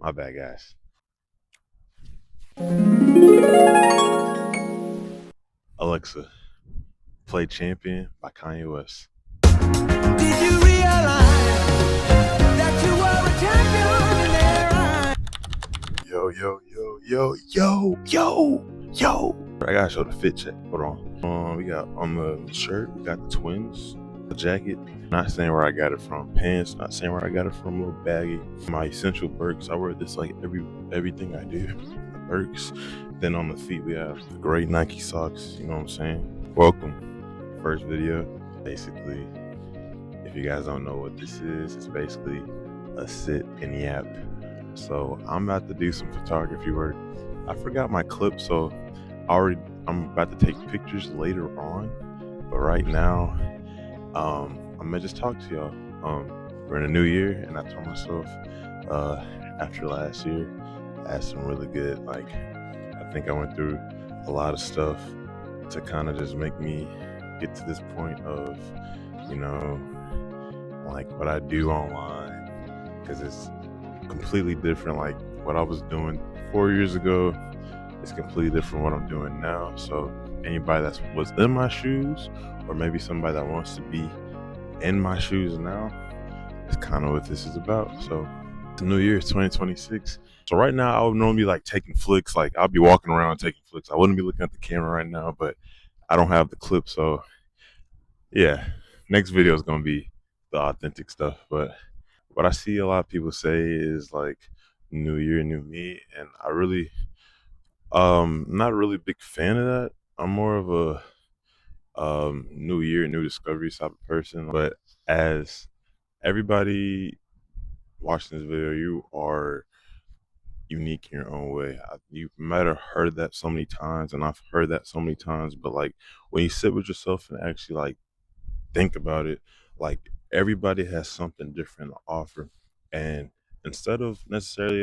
My bad, guys. Alexa, play Champion by Kanye West. Did you realize that you were a champion in their eyes? Yo. I gotta show the fit check. Hold on. We got on the shirt, we got the twins, the jacket. Not saying where I got it from. Pants, not saying where I got it from. A little baggy. My essential Birks. I wear this like everything I do. The Birks. Then on the feet, we have the gray Nike socks. You know what I'm saying? Welcome. First video. Basically, if you guys don't know what this is, it's basically a sit and yap. So I'm about to do some photography work. I forgot my clip, so I'm about to take pictures later on. But right now, I'm gonna just talk to y'all. We're in a new year, and I told myself after last year, I had some really good. I think I went through a lot of stuff to kind of just make me get to this point of, you know, like what I do online, because it's completely different. Like what I was doing 4 years ago, it's completely different what I'm doing now. So anybody that was in my shoes, or maybe somebody that wants to be in my shoes now, is kind of what this is about. So the new year is 2026. So right now I would normally be like taking flicks. Like I'll be walking around taking flicks. I wouldn't be looking at the camera right now, but I don't have the clip. So yeah, next video is gonna be the authentic stuff. But what I see a lot of people say is like new year, new me, and I really not really a big fan of that. I'm more of a new year, new discovery type of person. But as everybody watching this video, you are unique in your own way. You might have heard that so many times, and I've heard that so many times, but like when you sit with yourself and actually like think about it, like everybody has something different to offer. And instead of necessarily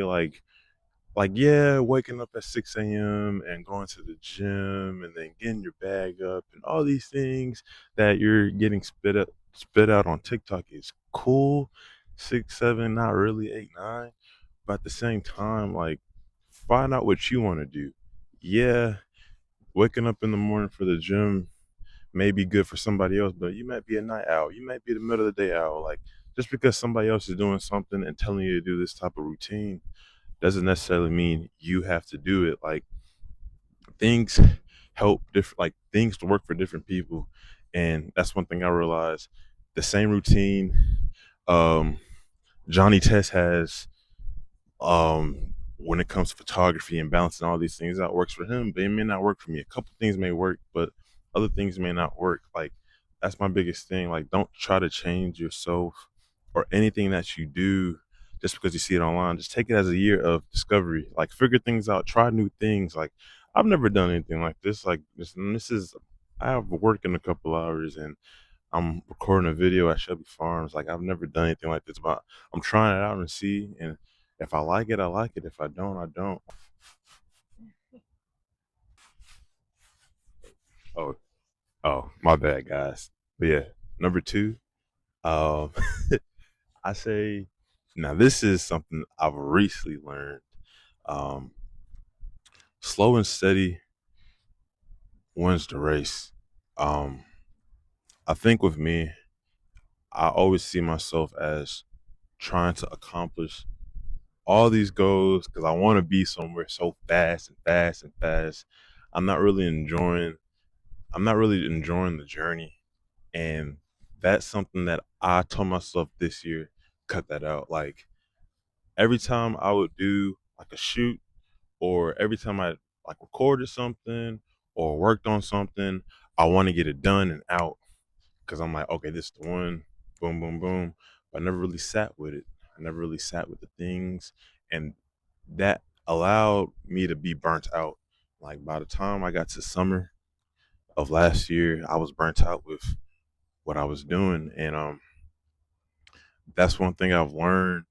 yeah, waking up at 6 a.m. and going to the gym and then getting your bag up and all these things that you're getting spit out on TikTok is cool. 6, 7, not really 8, 9. But at the same time, like find out what you want to do. Yeah, waking up in the morning for the gym may be good for somebody else, but you might be a night owl. You might be the middle of the day owl. Like just because somebody else is doing something and telling you to do this type of routine doesn't necessarily mean you have to do it. Like things help different, like things to work for different people, and that's one thing I realized. The same routine um Johnny Test has, when it comes to photography and balancing all these things out, works for him, but it may not work for me. A couple things may work, but other things may not work. Like that's my biggest thing. Like don't try to change yourself or anything that you do just because you see it online. Just take it as a year of discovery. Like figure things out, try new things. Like I've never done anything like this. Like this is I have work in a couple hours and I'm recording a video at Shelby Farms. Like I've never done anything like this, but I'm trying it out and see. And if I like it, I like it. If I don't, I don't. Oh, my bad, guys. But yeah, number two, um, I say, now this is something I've recently learned. Um, Slow and steady wins the race. Um, I think with me, I always see myself as trying to accomplish all these goals because I want to be somewhere so fast and fast and fast. I'm not really enjoying I'm not really enjoying the journey. And that's something that I told myself this year, cut that out. Like every time I would do like a shoot, or every time I like recorded something or worked on something, I want to get it done and out because I'm like, okay, this is the one, boom, boom, boom. But I never really sat with it. I never really sat with the things, and that allowed me to be burnt out. Like by the time I got to summer of last year, I was burnt out with what I was doing, and that's one thing I've learned.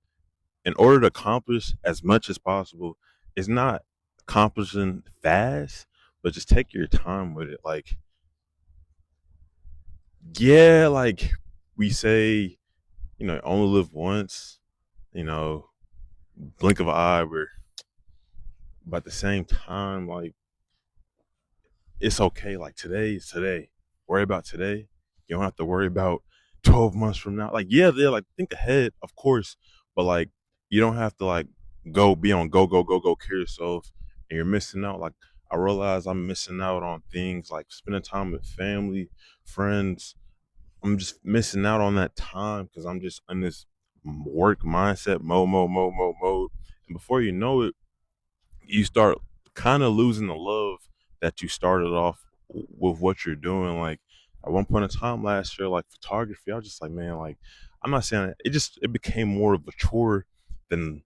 In order to accomplish as much as possible, it's not accomplishing fast, but just take your time with it. Like, yeah, like we say, only live once, you know, blink of an eye. But at the same time, like it's okay. Like today is today. Worry about today. You don't have to worry about 12 months from now. Like, yeah, they're like think ahead, of course, but like you don't have to like go be on go, kill yourself and you're missing out. Like I realize I'm missing out on things like spending time with family, friends. I'm just missing out on that time because I'm just in this work mindset, mode. And before you know it, you start kind of losing the love that you started off with what you're doing. Like at one point in time last year, like photography, I was just like, man, like I'm not saying it became more of a chore than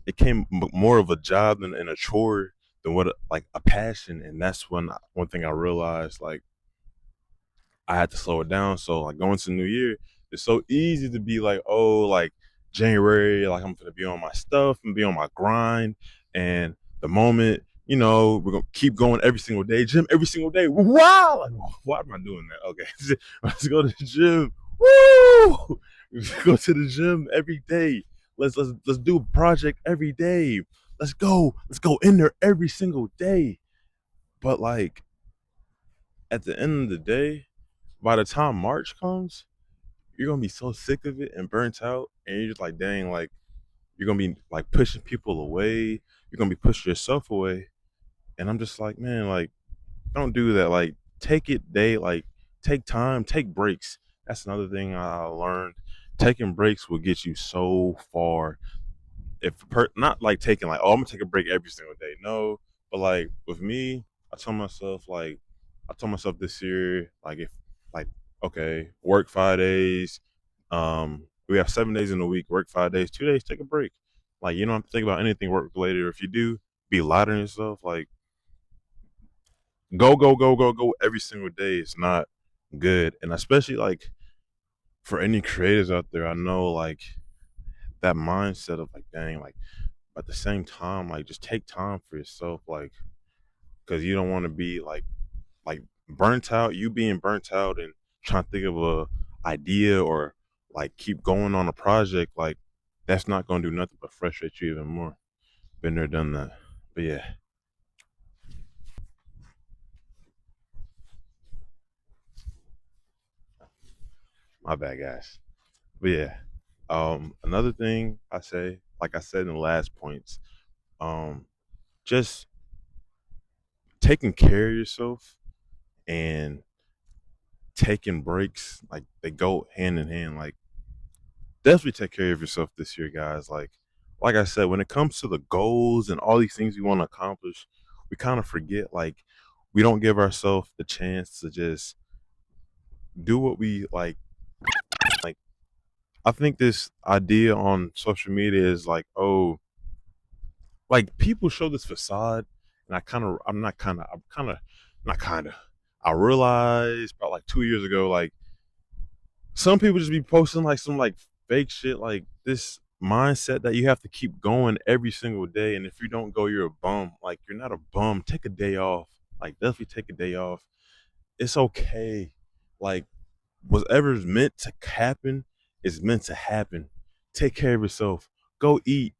it came more of a job than and a chore than what like a passion. And that's when one thing I realized like I had to slow it down. So like going to the new year, it's so easy to be like, oh, like January, like I'm gonna be on my stuff and be on my grind. And the moment, we're gonna keep going every single day, gym every single day. Wow, like why am I doing that? Okay, let's go to the gym. Woo! Go to the gym every day. Let's do a project every day. Let's go in there every single day. But like at the end of the day, by the time March comes, you're gonna be so sick of it and burnt out, and you're just like, dang, like you're gonna be like pushing people away. You're gonna be pushing yourself away, and I'm just like, man, like don't do that. Like take it day, like take time, take breaks. That's another thing I learned. Taking breaks will get you so far if not like taking like, oh, I'm gonna take a break every single day. No, but like with me, I told myself this year, like if like okay, work 5 days, we have 7 days in a week, work 5 days, 2 days, take a break. Like you don't have to think about anything work related, or if you do, be light on yourself. Like go every single day. It's not good, and especially like for any creators out there, I know like that mindset of like, dang, like at the same time, like just take time for yourself, like because you don't want to be like burnt out. You being burnt out and trying to think of a idea or like keep going on a project, like that's not gonna do nothing but frustrate you even more. Been there, done that. But yeah, my bad, guys. But yeah, another thing I say, like I said in the last points, um, just taking care of yourself and taking breaks, like they go hand in hand. Like definitely take care of yourself this year, guys. Like I said, when it comes to the goals and all these things we want to accomplish, we kind of forget like we don't give ourselves the chance to just do what we like. Like I think this idea on social media is like, oh, like people show this facade, and I'm kind of not kind of. I realized about like 2 years ago, like some people just be posting like some like fake shit, like this mindset that you have to keep going every single day, and if you don't go, you're a bum. Like you're not a bum. Take a day off. Like definitely take a day off. It's okay. Like whatever's meant to happen is meant to happen. Take care of yourself. Go eat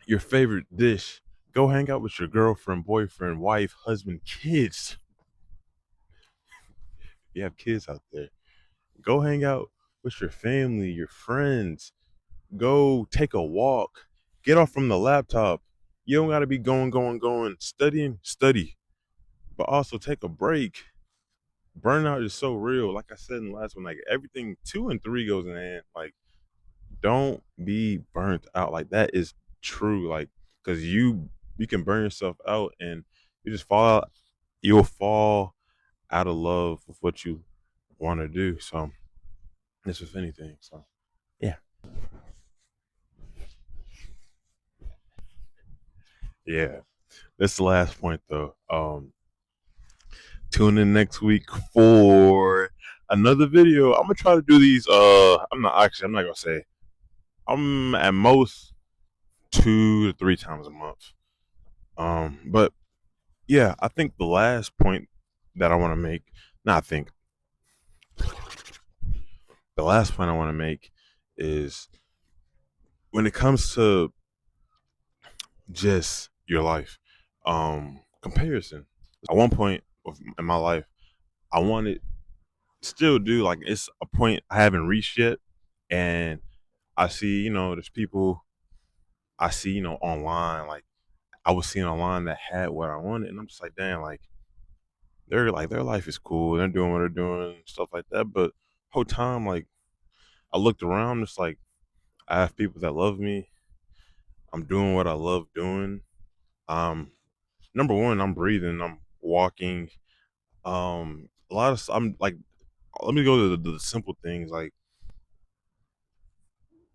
your favorite dish. Go hang out with your girlfriend, boyfriend, wife, husband, kids. You have kids out there. Go hang out with your family, your friends. Go take a walk. Get off from the laptop. You don't gotta be going. Studying, study. But also take a break. Burnout is so real. Like I said in the last one, like everything 2 and 3 goes in hand. Like, don't be burnt out. Like that is true. Like, cause you can burn yourself out and you just fall out, you'll fall out of love with what you want to do. So this with anything. So yeah. Yeah. That's the last point though. Tune in next week for another video. I'm gonna try to do these. I'm not gonna say. I'm at most 2 to 3 times a month. But yeah, I think the last point that I want to make. Not I think the last point I want to make is when it comes to just your life. Comparison. At one point in my life, I wanted, still do, like, it's a point I haven't reached yet, and I see, there's people I see, online, like I was seeing online that had what I wanted, and I'm just like, damn, like their life is cool, they're doing what they're doing, stuff like that. But whole time, like I looked around, it's like I have people that love me. I'm doing what I love doing. Um, Number one, I'm breathing, I'm walking. A lot of I'm like, let me go to the simple things. Like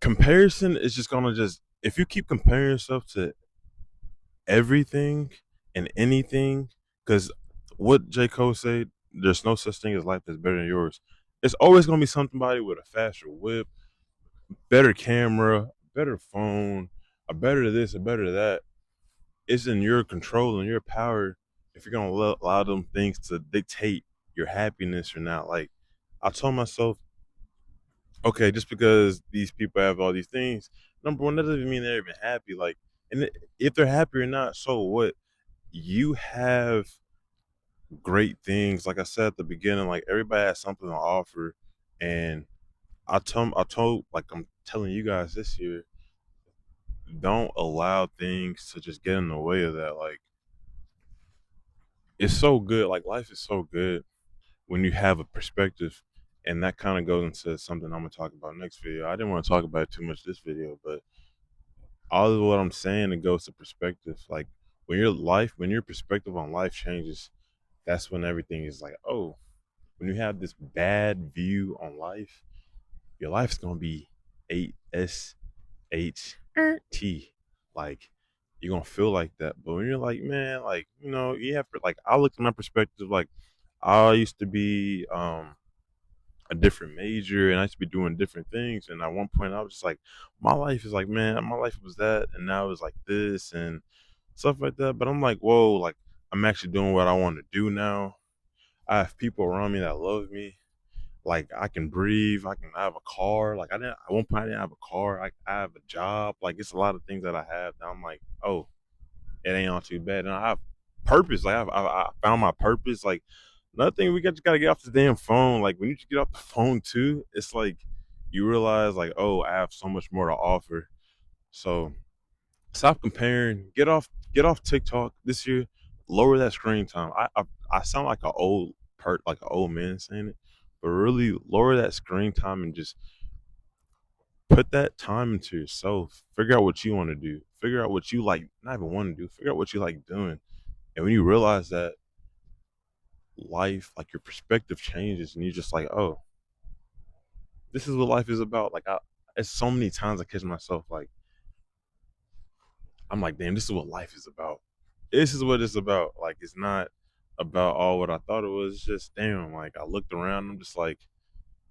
comparison is just gonna just, if you keep comparing yourself to everything and anything, because what J. Cole said, there's no such thing as life that's better than yours. It's always gonna be somebody with a faster whip, better camera, better phone, a better this, a better that. It's in your control and your power if you're gonna allow them things to dictate your happiness or not. Like I told myself, okay, just because these people have all these things, number one, that doesn't even mean they're even happy. Like, and if they're happy or not, so what? You have great things. Like I said at the beginning, like everybody has something to offer, and I told, like I'm telling you guys this year, don't allow things to just get in the way of that. Like it's so good. Like life is so good when you have a perspective, and that kind of goes into something I'm gonna talk about next video. I didn't want to talk about it too much this video, but all of what I'm saying, it goes to perspective. Like when your perspective on life changes, that's when everything is like, oh, when you have this bad view on life, your life's gonna be ASHT. Like you're gonna feel like that. But when you're like, man, like, you have to, like, I look at my perspective, like I used to be a different major and I used to be doing different things. And at one point I was just like, my life is like, man, my life was that and now it's like this and stuff like that. But I'm like, whoa, like I'm actually doing what I want to do now. I have people around me that love me. Like I can breathe. I have a car. Like at one point I didn't have a car. I have a job. Like it's a lot of things that I have. Now I'm like, oh, it ain't all too bad. And I have purpose. Like I found my purpose. Like another thing, just gotta get off the damn phone. Like when you just get off the phone too, it's like you realize like, oh, I have so much more to offer. So stop comparing. Get off TikTok this year. Lower that screen time. I sound like like an old man saying it, but really lower that screen time and just put that time into yourself. Figure out what you want to do. Figure out what you like, not even want to do. Figure out what you like doing. And when you realize that, life, like your perspective changes, and you're just like, oh, this is what life is about. Like it's so many times I catch myself like, I'm like, damn, this is what life is about. This is what it's about. Like, it's not about all what I thought it was. It's just, damn, like, I looked around, I'm just like,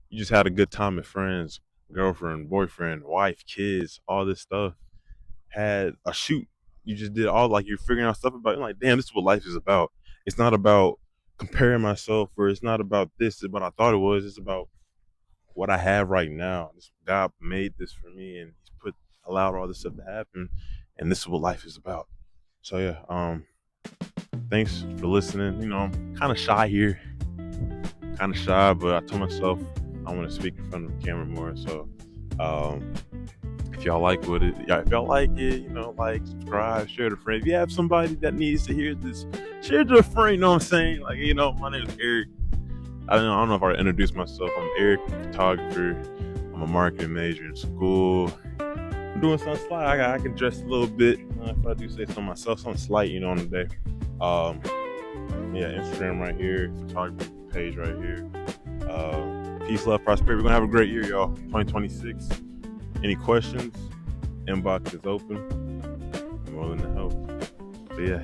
you just had a good time with friends, girlfriend, boyfriend, wife, kids, all this stuff. Had a shoot. You just did all, like, you're figuring out stuff about it. You're like, damn, this is what life is about. It's not about comparing myself, or it's not about this, is what I thought it was. It's about what I have right now. God made this for me, and He's allowed all this stuff to happen, and this is what life is about. So yeah, thanks for listening. I'm kind of shy here, but I told myself I want to speak in front of the camera more. So, if y'all like if y'all like it, like, subscribe, share to a friend. If you have somebody that needs to hear this, share to a friend. You know what I'm saying? Like, my name is Eryk. I don't know if I introduced myself. I'm Eryk, photographer. I'm a marketing major in school. I'm doing something slight. I can dress a little bit. If I do say so myself, something slight, on the day. Yeah, Instagram right here, photography page right here. Peace, love, prosperity. We're gonna have a great year, y'all. 2026. Any questions? Inbox is open. I'm willing to help. So yeah.